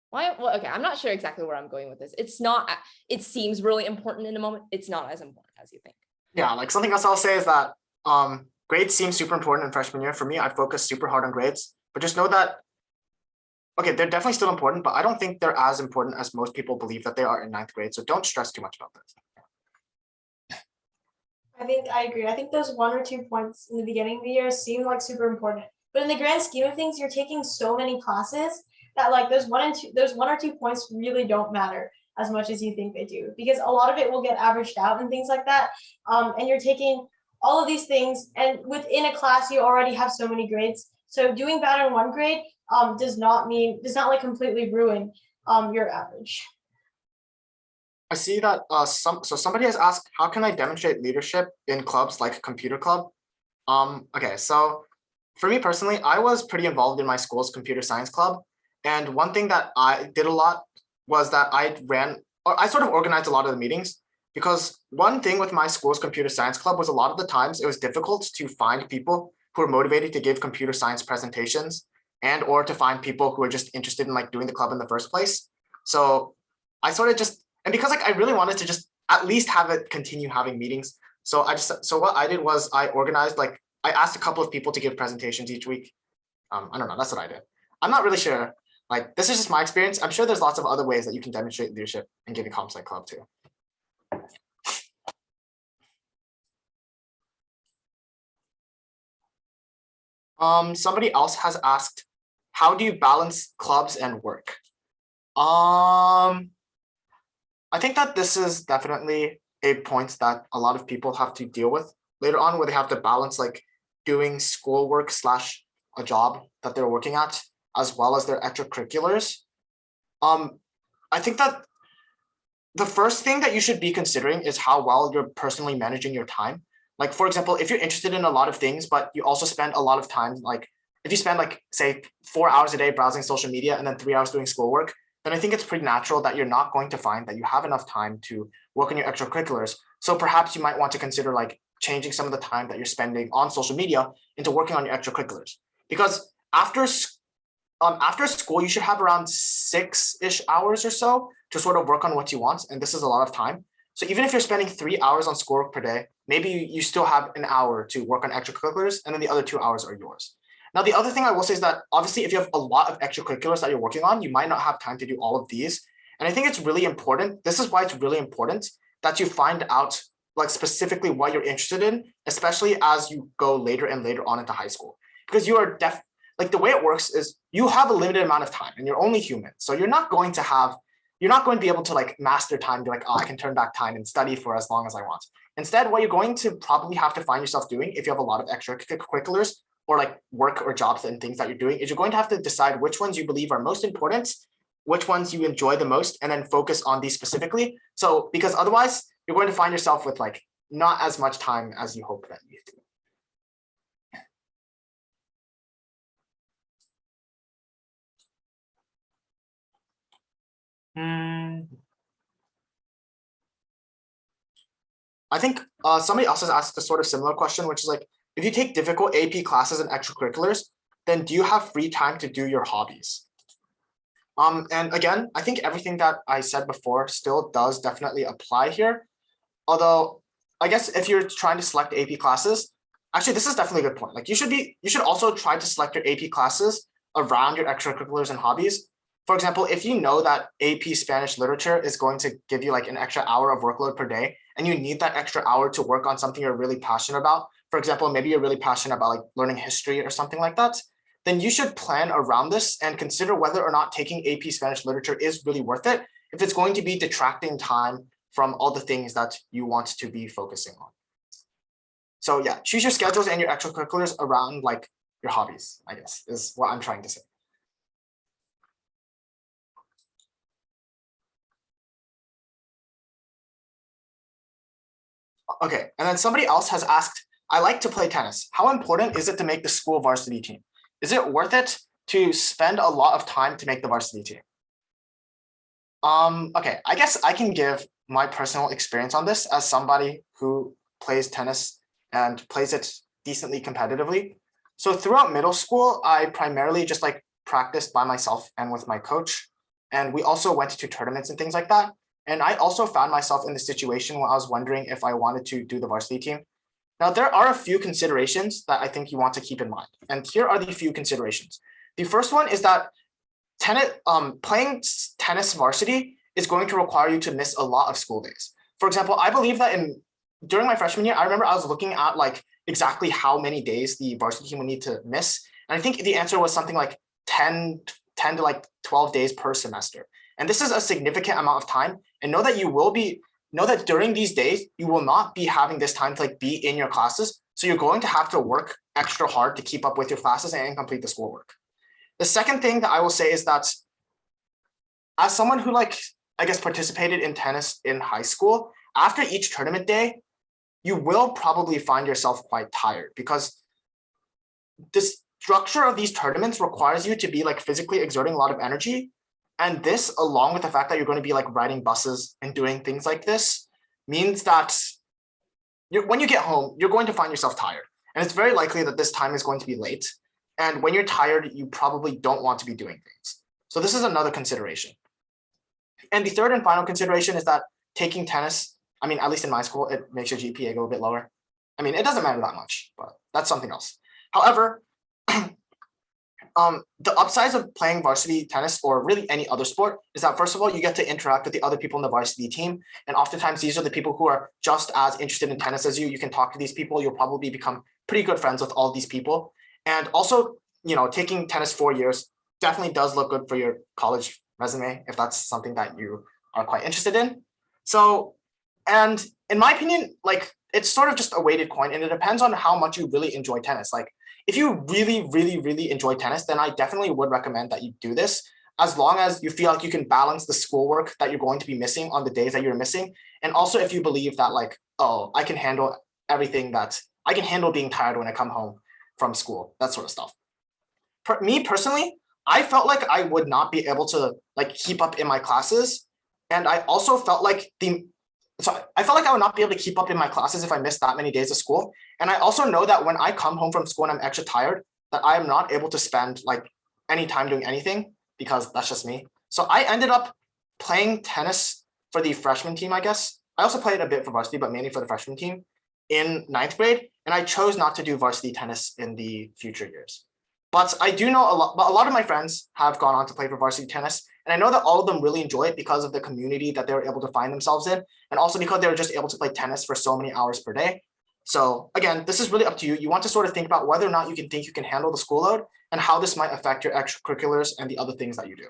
Why? Well, okay, I'm not sure exactly where I'm going with this. It seems really important in the moment. It's not as important as you think. Yeah, like something else I'll say is that grades seem super important in freshman year. For me, I focus super hard on grades, but just know that, okay, they're definitely still important, but I don't think they're as important as most people believe that they are in 9th grade. So don't stress too much about this. I think I agree. I think those 1 or 2 points in the beginning of the year seem like super important, but in the grand scheme of things, you're taking so many classes that like those 1 or 2 points really don't matter as much as you think they do, because a lot of it will get averaged out and things like that. And you're taking all of these things, and within a class, you already have so many grades. So doing bad in 1 grade does not like completely ruin your average. I see that somebody has asked, how can I demonstrate leadership in clubs like computer club? Okay, so for me personally, I was pretty involved in my school's computer science club. And one thing that I did a lot was that I sort of organized a lot of the meetings, because one thing with my school's computer science club was a lot of the times it was difficult to find people who were motivated to give computer science presentations, and or to find people who are just interested in like doing the club in the first place. So I sort of just, and because like I really wanted to just at least have it continue having meetings. So what I did was I organized, like I asked a couple of people to give presentations each week. I don't know, that's what I did. I'm not really sure. Like this is just my experience. I'm sure there's lots of other ways that you can demonstrate leadership in giving comp sci club too. Somebody else has asked, how do you balance clubs and work? I think that this is definitely a point that a lot of people have to deal with later on, where they have to balance like doing schoolwork / a job that they're working at, as well as their extracurriculars. I think that the first thing that you should be considering is how well you're personally managing your time. Like, for example, if you're interested in a lot of things, but you also spend a lot of time, like if you spend like, say, 4 hours a day browsing social media and then 3 hours doing schoolwork, then I think it's pretty natural that you're not going to find that you have enough time to work on your extracurriculars. So perhaps you might want to consider like changing some of the time that you're spending on social media into working on your extracurriculars. Because after after school, you should have around 6-ish hours or so to sort of work on what you want. And this is a lot of time. So even if you're spending 3 hours on schoolwork per day, maybe you still have an hour to work on extracurriculars, and then the other 2 hours are yours. Now, the other thing I will say is that obviously, if you have a lot of extracurriculars that you're working on, you might not have time to do all of these. And I think it's really important. This is why it's really important that you find out like specifically what you're interested in, especially as you go later and later on into high school, because you are like the way it works is you have a limited amount of time and you're only human. So you're not going to be able to like master time, be like, oh, I can turn back time and study for as long as I want. Instead, what you're going to probably have to find yourself doing if you have a lot of extracurriculars or like work or jobs and things that you're doing is you're going to have to decide which ones you believe are most important, which ones you enjoy the most, and then focus on these specifically. So because otherwise you're going to find yourself with like not as much time as you hope that you do. I think somebody else has asked a sort of similar question, which is like, if you take difficult AP classes and extracurriculars, then do you have free time to do your hobbies? And again, I think everything that I said before still does definitely apply here. Although I guess if you're trying to select AP classes, actually, this is definitely a good point. Like you should also try to select your AP classes around your extracurriculars and hobbies. For example, if you know that AP Spanish literature is going to give you like an extra hour of workload per day, and you need that extra hour to work on something you're really passionate about, for example, maybe you're really passionate about like learning history or something like that, then you should plan around this and consider whether or not taking AP Spanish literature is really worth it if it's going to be detracting time from all the things that you want to be focusing on. So yeah, choose your schedules and your extracurriculars around like your hobbies, I guess, is what I'm trying to say. Okay, and then somebody else has asked, I like to play tennis. How important is it to make the school varsity team? Is it worth it to spend a lot of time to make the varsity team? Okay, I guess I can give my personal experience on this as somebody who plays tennis and plays it decently competitively. So throughout middle school, I primarily just like practiced by myself and with my coach. And we also went to tournaments and things like that. And I also found myself in the situation where I was wondering if I wanted to do the varsity team. Now, there are a few considerations that I think you want to keep in mind. And here are the few considerations. The first one is that playing tennis varsity is going to require you to miss a lot of school days. For example, I believe that during my freshman year, I remember I was looking at like exactly how many days the varsity team would need to miss. And I think the answer was something like 10 to like 12 days per semester. And this is a significant amount of time. And know that during these days, you will not be having this time to like be in your classes. So you're going to have to work extra hard to keep up with your classes and complete the schoolwork. The second thing that I will say is that as someone who I guess participated in tennis in high school, after each tournament day, you will probably find yourself quite tired because the structure of these tournaments requires you to be like physically exerting a lot of energy. And this, along with the fact that you're going to be like riding buses and doing things like this, means that when you get home, you're going to find yourself tired. And it's very likely that this time is going to be late. And when you're tired, you probably don't want to be doing things. So this is another consideration. And the third and final consideration is that taking tennis, I mean, at least in my school, it makes your GPA go a bit lower. I mean, it doesn't matter that much, but that's something else. However, the upsides of playing varsity tennis or really any other sport is that, first of all, you get to interact with the other people in the varsity team. And oftentimes these are the people who are just as interested in tennis as you. You can talk to these people. You'll probably become pretty good friends with all these people. And also, taking tennis 4 years definitely does look good for your college resume if that's something that you are quite interested in. So, and in my opinion, it's sort of just a weighted coin, and it depends on how much you really enjoy tennis. If you really, really, really enjoy tennis, then I definitely would recommend that you do this, as long as you feel like you can balance the schoolwork that you're going to be missing on the days that you're missing. And also if you believe that I can handle everything I can handle being tired when I come home from school, that sort of stuff. Me personally, I felt like I would not be able to keep up in my classes. And I also felt like I would not be able to keep up in my classes if I missed that many days of school. And I also know that when I come home from school and I'm extra tired, that I am not able to spend any time doing anything because that's just me. So I ended up playing tennis for the freshman team, I guess. I also played a bit for varsity, but mainly for the freshman team in 9th grade. And I chose not to do varsity tennis in the future years. But I do know a lot of my friends have gone on to play for varsity tennis. And I know that all of them really enjoy it because of the community that they were able to find themselves in. And also because they were just able to play tennis for so many hours per day. So again, this is really up to you. You want to sort of think about whether or not you think you can handle the school load and how this might affect your extracurriculars and the other things that you do.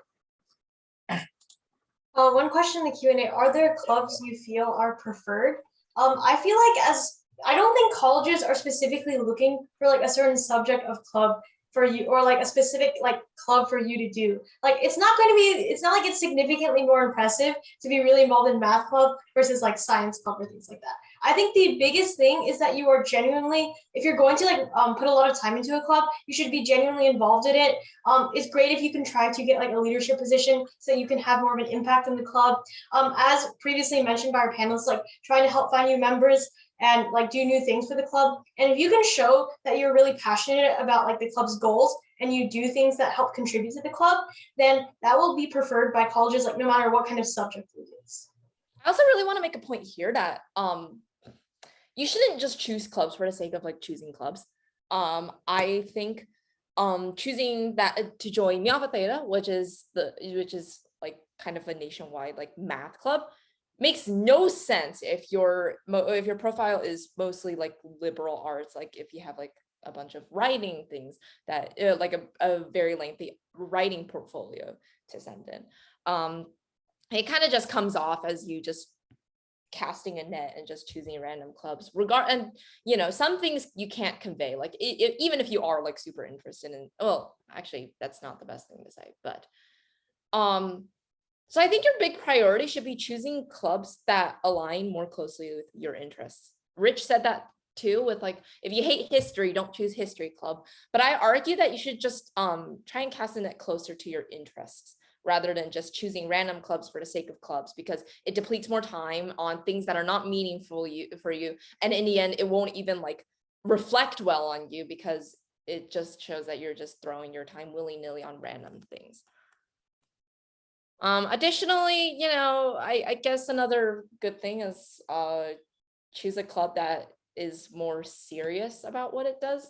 One question in the Q&A, are there clubs you feel are preferred? I feel like I don't think colleges are specifically looking for like a certain subject of club for you or like a specific like club for you to do. Like it's not like it's significantly more impressive to be really involved in math club versus like science club or things like that. I think the biggest thing is that you are genuinely, if you're going to like put a lot of time into a club, you should be genuinely involved in it. It's great if you can try to get like a leadership position so you can have more of an impact in the club. As previously mentioned by our panelists, like trying to help find new members and like do new things for the club. And if you can show that you're really passionate about like the club's goals and you do things that help contribute to the club, then that will be preferred by colleges, like no matter what kind of subject it is. I also really want to make a point here that you shouldn't just choose clubs for the sake of like choosing clubs. I think choosing that to join Mi Alpha Theta, which is like kind of a nationwide like math club, makes no sense if your profile is mostly like liberal arts, like if you have like a bunch of writing things that like a very lengthy writing portfolio to send in. It kind of just comes off as you just casting a net and just choosing random clubs and you know, some things you can't convey, like even if you are like super interested in, well, actually that's not the best thing to say, but so I think your big priority should be choosing clubs that align more closely with your interests. Rich said that too, with like, if you hate history, don't choose history club. But I argue that you should just try and cast a net closer to your interests rather than just choosing random clubs for the sake of clubs, because it depletes more time on things that are not meaningful for you. And in the end, it won't even like reflect well on you because it just shows that you're just throwing your time willy-nilly on random things. Additionally, you know, I guess another good thing is choose a club that is more serious about what it does.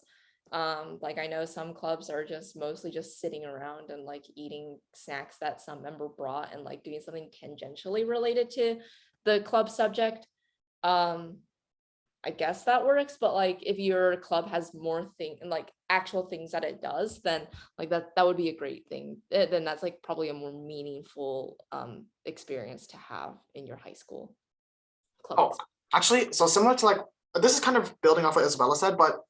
Like I know some clubs are just mostly just sitting around and like eating snacks that some member brought and like doing something tangentially related to the club subject. I guess that works, but like if your club has more like actual things that it does, then like that would be a great thing. Then that's like probably a more meaningful experience to have in your high school club. Oh, actually, so similar to like, this is kind of building off what Isabella said, but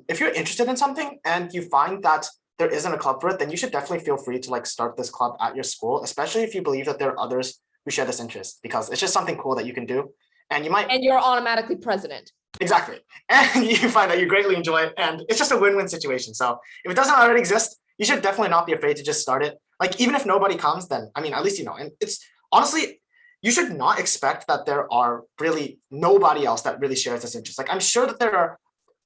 if you're interested in something and you find that there isn't a club for it, then you should definitely feel free to like start this club at your school, especially if you believe that there are others who share this interest, because it's just something cool that you can do. And you're automatically president. Exactly. And you find that you greatly enjoy it. And it's just a win-win situation. So if it doesn't already exist, you should definitely not be afraid to just start it. Like, even if nobody comes, then, I mean, at least you know. And it's honestly, you should not expect that there are really nobody else that really shares this interest. Like, I'm sure that there are,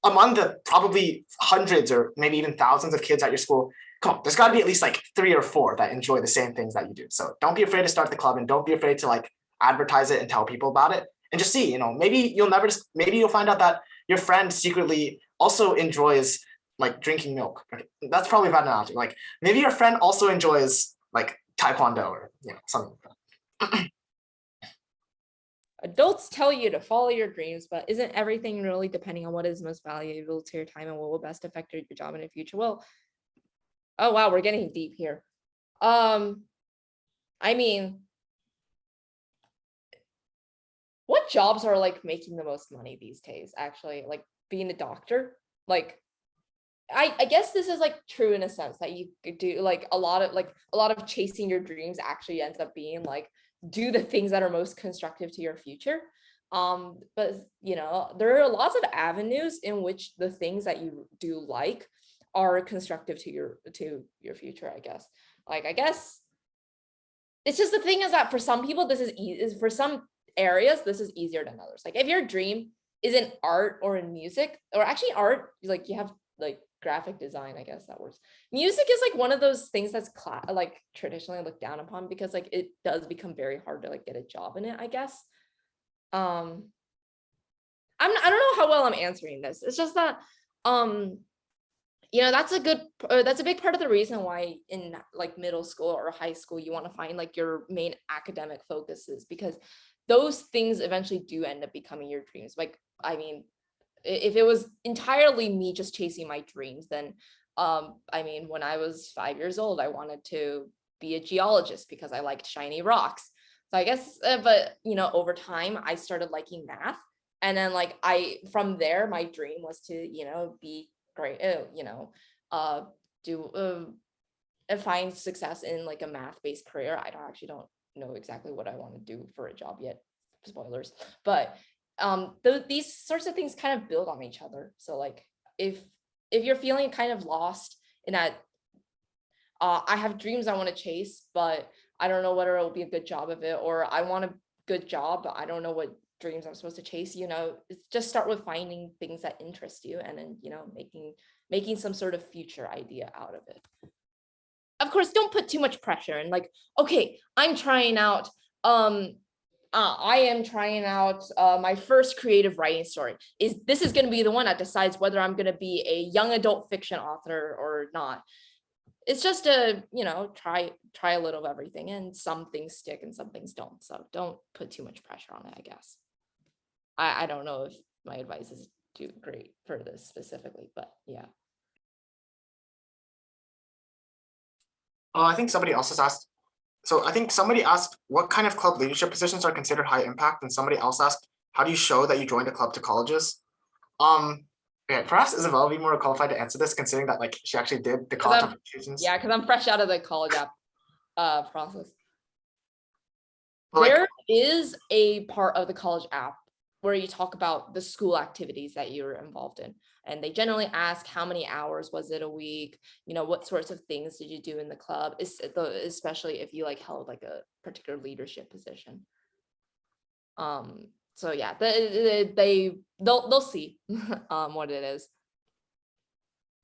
among the probably hundreds or maybe even thousands of kids at your school, come on, there's got to be at least like 3 or 4 that enjoy the same things that you do. So don't be afraid to start the club and don't be afraid to like advertise it and tell people about it. And just see, you know, maybe you'll find out that your friend secretly also enjoys like drinking milk. Okay, that's probably a bad analogy. Like maybe your friend also enjoys like taekwondo or, you know, something like that. Adults tell you to follow your dreams, but isn't everything really depending on what is most valuable to your time and what will best affect your job in the future? Well, oh wow, we're getting deep here. I mean, what jobs are like making the most money these days? Actually, like being a doctor. Like, I guess this is like true in a sense that you could do like a lot of chasing your dreams actually ends up being like do the things that are most constructive to your future. But you know, there are lots of avenues in which the things that you do like are constructive to your future, I guess. Like, I guess it's just the thing is that for some people, this is easy. For some areas, this is easier than others. Like if your dream is in art or in music, or actually art, like you have like graphic design, I guess that works. Music is like one of those things that's like traditionally looked down upon because like it does become very hard to like get a job in it, I guess. I don't know how well I'm answering this. It's just that that's a big part of the reason why in like middle school or high school you want to find like your main academic focuses, because those things eventually do end up becoming your dreams. Like, I mean, if it was entirely me just chasing my dreams, then when I was 5 years old, I wanted to be a geologist because I liked shiny rocks. So I guess, but over time I started liking math, and then like from there my dream was to be great, find success in like a math-based career. I don't know exactly what I want to do for a job yet, spoilers, but these sorts of things kind of build on each other. So like if you're feeling kind of lost in that, I have dreams I want to chase, but I don't know whether it will be a good job of it, or I want a good job, but I don't know what dreams I'm supposed to chase, just start with finding things that interest you, and then making some sort of future idea out of it. Of course, don't put too much pressure and like, okay, I'm trying out I am trying out my first creative writing story. This is going to be the one that decides whether I'm going to be a young adult fiction author or not. It's just a, try a little of everything, and some things stick and some things don't. So don't put too much pressure on it, I guess. I don't know if my advice is too great for this specifically, but yeah. I think somebody else has asked. So I think somebody asked what kind of club leadership positions are considered high impact, and somebody else asked, how do you show that you joined a club to colleges? Perhaps Isabella would be more qualified to answer this, considering that like she actually did the college applications. Yeah, because I'm fresh out of the college app process. But there is a part of the college app where you talk about the school activities that you're involved in. And they generally ask how many hours was it a week? What sorts of things did you do in the club? Especially if you like held like a particular leadership position. So yeah, they'll see what it is.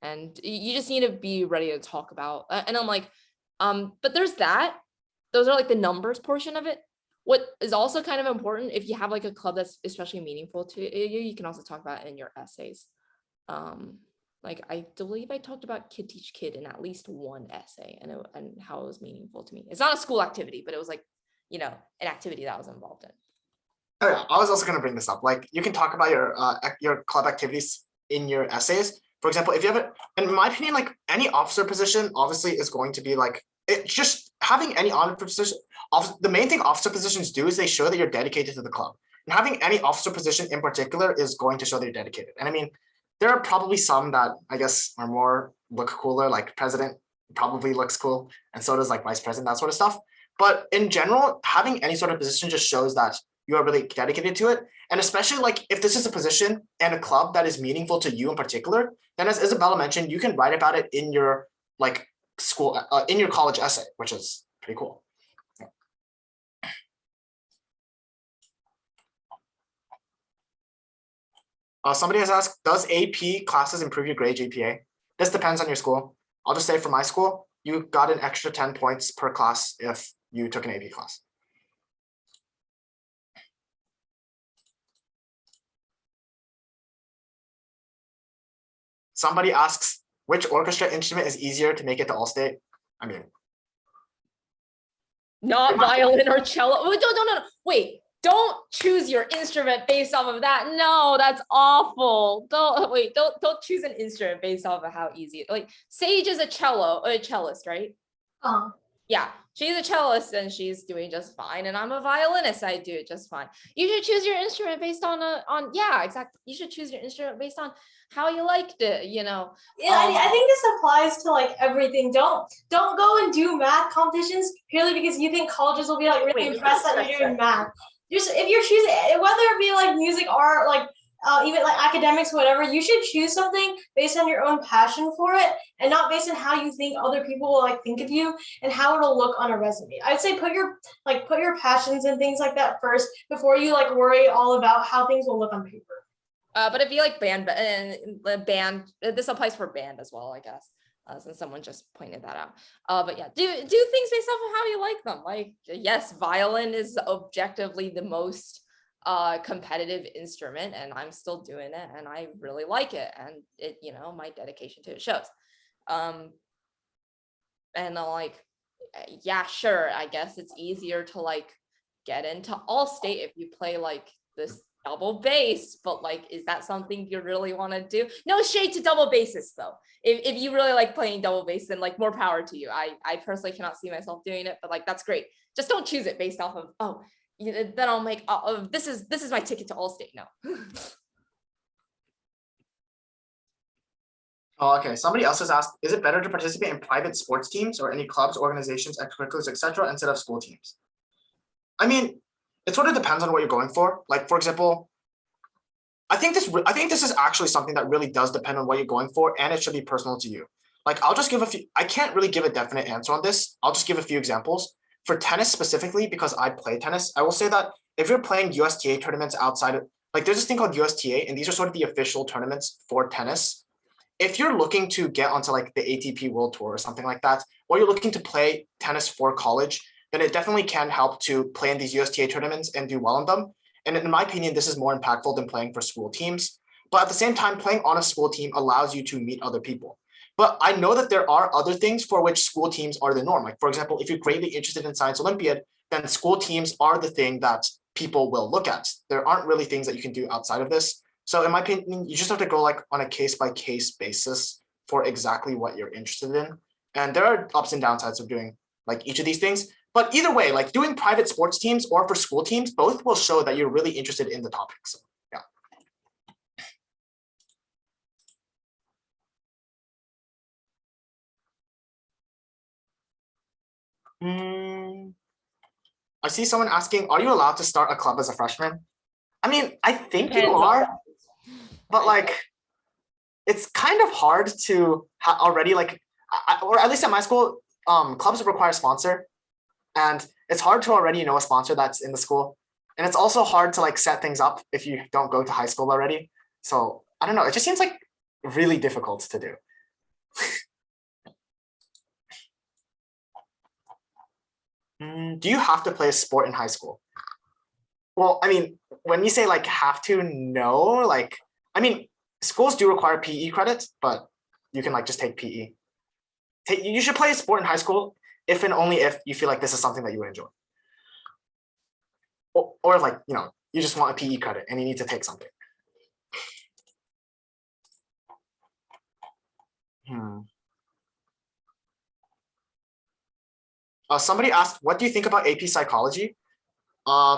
And you just need to be ready to talk about. And I'm like, but there's that. Those are like the numbers portion of it. What is also kind of important, if you have like a club that's especially meaningful to you, you can also talk about it in your essays. Like I believe I talked about Kid Teach Kid in at least one essay, and how it was meaningful to me. It's not a school activity, but it was like, an activity that I was involved in. Oh yeah, I was also going to bring this up. Like you can talk about your club activities in your essays. For example, if you have it, in my opinion, like any officer position obviously is going to be like, it's just having any honor position. The main thing officer positions do is they show that you're dedicated to the club. And having any officer position in particular is going to show that you're dedicated. And I mean, there are probably some that I guess are more look cooler, like president probably looks cool, and so does like vice president, that sort of stuff. But in general, having any sort of position just shows that you are really dedicated to it. And especially like if this is a position and a club that is meaningful to you in particular, then as Isabella mentioned, you can write about it in your like school, in your college essay, which is pretty cool. Somebody has asked, does AP classes improve your grade GPA? This depends on your school. I'll just say for my school, you got an extra 10 points per class if you took an AP class. Somebody asks, which orchestra instrument is easier to make it to All-State? I mean, not violin or cello. Oh, no. Wait, don't choose your instrument based off of that. No, that's awful. Don't choose an instrument based off of how easy it. Like Sage is a cellist, right? Yeah, she's a cellist and she's doing just fine. And I'm a violinist, I do it just fine. You should choose your instrument based on yeah, exactly. You should choose your instrument based on how you liked it, Yeah, I think this applies to like everything. Don't go and do math competitions purely because you think colleges will be like really impressed that you're doing math. Just if you're choosing, whether it be like music, art, like even like academics, whatever, you should choose something based on your own passion for it and not based on how you think other people will like think of you and how it'll look on a resume. I'd say put your passions and things like that first before you like worry all about how things will look on paper. But if you like band, this applies for band as well, I guess. Since someone just pointed that out. But yeah, do things based off of how you like them. Like, yes, violin is objectively the most competitive instrument, and I'm still doing it, and I really like it, and it, my dedication to it shows. And I'm like, yeah, sure, I guess it's easier to like get into all state if you play like this double bass, but like, is that something you really want to do? No shade to double basses though. If you really like playing double bass, then like more power to you. I personally cannot see myself doing it, but like, that's great. Just don't choose it based off of, then I'll make, this is my ticket to Allstate. No. Oh, okay. Somebody else has asked, is it better to participate in private sports teams or any clubs, organizations, extracurriculars, etc., instead of school teams? I mean, it sort of depends on what you're going for. Like, for example, I think this is actually something that really does depend on what you're going for, and it should be personal to you. Like, I'll just give a few. I can't really give a definite answer on this. I'll just give a few examples. For tennis specifically, because I play tennis, I will say that if you're playing USTA tournaments outside of, like, there's this thing called USTA, and these are sort of the official tournaments for tennis. If you're looking to get onto like the ATP World Tour or something like that, or you're looking to play tennis for college, then it definitely can help to play in these USTA tournaments and do well in them. And in my opinion, this is more impactful than playing for school teams. But at the same time, playing on a school team allows you to meet other people. But I know that there are other things for which school teams are the norm. Like, for example, if you're greatly interested in Science Olympiad, then school teams are the thing that people will look at. There aren't really things that you can do outside of this. So in my opinion, you just have to go like on a case-by-case basis for exactly what you're interested in. And there are ups and downsides of doing like each of these things. But either way, like doing private sports teams or for school teams, both will show that you're really interested in the topic. So yeah. I see someone asking, are you allowed to start a club as a freshman? I mean, I think you are, but like, it's kind of hard to already like, or at least at my school, clubs require a sponsor, and it's hard to already know a sponsor that's in the school. And it's also hard to like set things up if you don't go to high school already. So I don't know, it just seems like really difficult to do. Do you have to play a sport in high school? Well, I mean, when you say like have to, no, like, I mean, schools do require PE credits, but you can like just take PE. You should play a sport in high school if and only if you feel like this is something that you would enjoy. Or like, you just want a PE credit and you need to take something. Somebody asked, what do you think about AP psychology?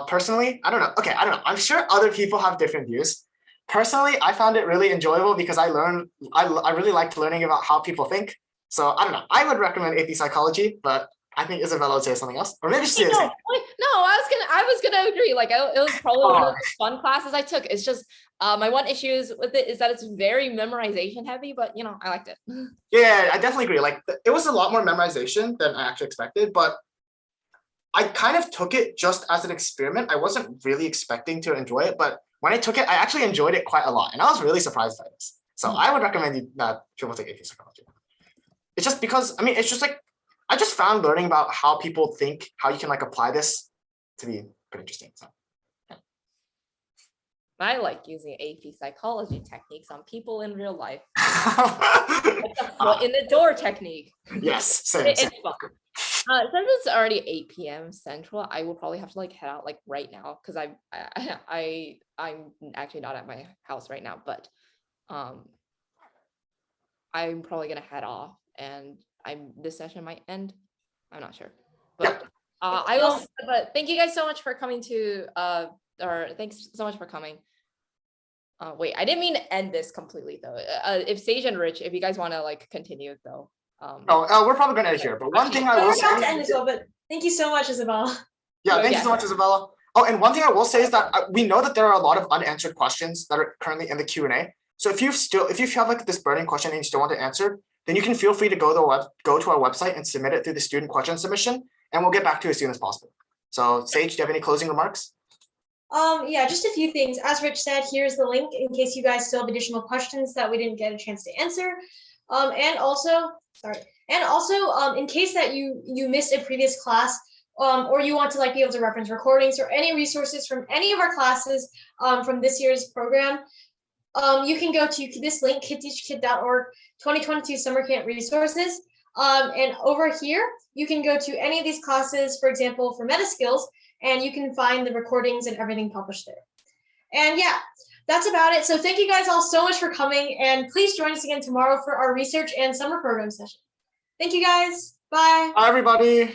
Personally, I don't know. Okay, I don't know. I'm sure other people have different views. Personally, I found it really enjoyable because I really liked learning about how people think. So I don't know. I would recommend AP psychology, but I think Isabella would say something else, or maybe she no, I was gonna agree. Like, it was probably one of the fun classes I took. It's just my one issues with it is that it's very memorization heavy, but I liked it. Yeah, I definitely agree. Like, it was a lot more memorization than I actually expected, but I kind of took it just as an experiment. I wasn't really expecting to enjoy it, but when I took it, I actually enjoyed it quite a lot, and I was really surprised by this. So I would recommend that people take AP psychology. It's just because, I mean, it's just like, I just found learning about how people think, how you can like apply this to be pretty interesting. So yeah. I like using AP psychology techniques on people in real life. Like the foot in the door technique. Yes, same. It's fun. Since it's already 8 p.m. Central, I will probably have to like head out like right now because I'm actually not at my house right now, but I'm probably gonna head off, and this session might end. I'm not sure, but I will. But thank you guys so much for coming to or thanks so much for coming. Wait, I didn't mean to end this completely though. If Sage and Rich, if you guys want to like continue though. We're probably gonna end here, but one thing I will say. To end as well, but thank you so much, Isabella. Yeah, thank you so much, Isabella. Oh, and one thing I will say is that we know that there are a lot of unanswered questions that are currently in the Q&A. So if you have like this burning question and you still want to answer, then you can feel free to go to our website and submit it through the student question submission, and we'll get back to you as soon as possible. So Sage, do you have any closing remarks? Yeah, just a few things. As Rich said, here's the link in case you guys still have additional questions that we didn't get a chance to answer. And also, in case that you missed a previous class, or you want to like be able to reference recordings or any resources from any of our classes from this year's program, you can go to this link, kidteachkid.org 2022 Summer Camp Resources. And over here, you can go to any of these classes, for example, for meta skills, and you can find the recordings and everything published there. And yeah, that's about it. So thank you guys all so much for coming, and please join us again tomorrow for our research and summer program session. Thank you guys. Bye. Bye, everybody.